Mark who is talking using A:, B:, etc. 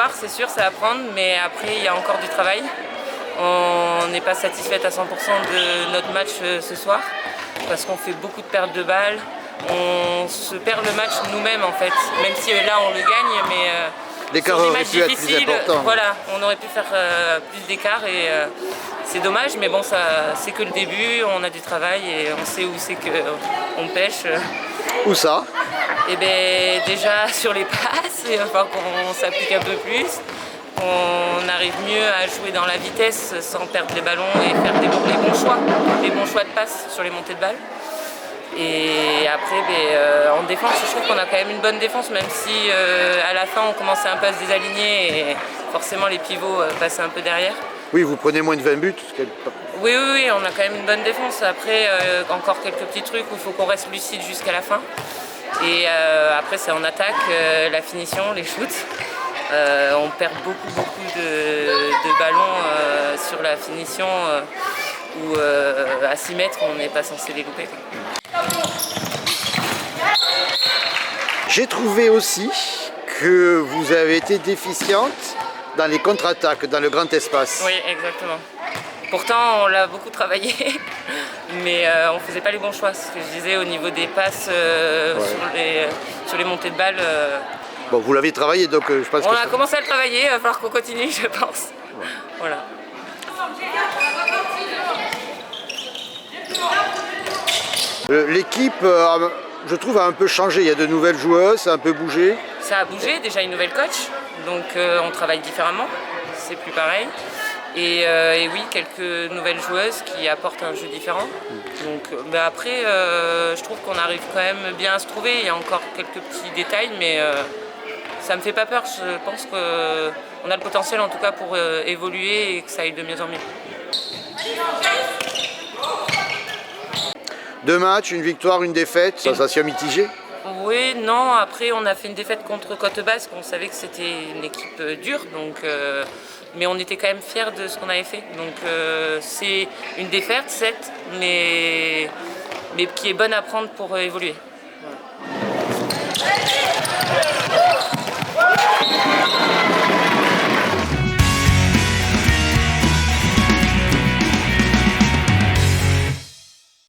A: victoire, c'est sûr, ça va prendre, mais après, il y a encore du travail. On n'est pas satisfaite à 100% de notre match ce soir, parce qu'on fait beaucoup de pertes de balles. On se perd le match nous-mêmes, en fait, même si là, on le gagne, mais
B: l'écart
A: sur des
B: aurait
A: matchs
B: pu être plus
A: difficiles,
B: important.
A: voilà, on aurait pu faire plus d'écart et c'est dommage, mais bon, c'est que le début, on a du travail et on sait où c'est qu'on pêche.
B: Où ça?
A: Et bien déjà sur les passes, il va falloir qu'on s'applique un peu plus, qu'on arrive mieux à jouer dans la vitesse sans perdre les ballons et faire les bons choix de passe sur les montées de balles. Et après, en défense, je trouve qu'on a quand même une bonne défense, même si à la fin on commençait un peu à se désaligner et forcément les pivots passaient un peu derrière.
B: Oui, vous prenez moins de 20 buts.
A: Oui, on a quand même une bonne défense. Après, encore quelques petits trucs où il faut qu'on reste lucide jusqu'à la fin. Et après, c'est en attaque, la finition, les shoots. On perd beaucoup de ballons sur la finition où à 6 mètres, on n'est pas censé les louper.
B: J'ai trouvé aussi que vous avez été déficiente dans les contre-attaques, dans le grand espace.
A: Oui, exactement. Pourtant, on l'a beaucoup travaillé, mais on ne faisait pas les bons choix. Ce que je disais au niveau des passes sur les montées de balles.
B: Bon, vous l'avez travaillé, donc je pense
A: on
B: que
A: a commencé à le travailler, il va falloir qu'on continue, je pense. Ouais. Voilà.
B: L'équipe, je trouve, a un peu changé. Il y a de nouvelles joueuses, ça a un peu bougé.
A: Ça a bougé, déjà une nouvelle coach, donc on travaille différemment, c'est plus pareil. Et oui, quelques nouvelles joueuses qui apportent un jeu différent. Donc, mais après, je trouve qu'on arrive quand même bien à se trouver. Il y a encore quelques petits détails, mais ça me fait pas peur. Je pense qu'on a le potentiel en tout cas pour évoluer et que ça aille de mieux en mieux.
B: 2 matchs, une victoire, une défaite, sensation mitigée?
A: Oui, non, après on a fait une défaite contre Côte-Basque, on savait que c'était une équipe dure, donc, mais on était quand même fiers de ce qu'on avait fait. Donc c'est une défaite, certes, mais qui est bonne à prendre pour évoluer. Voilà.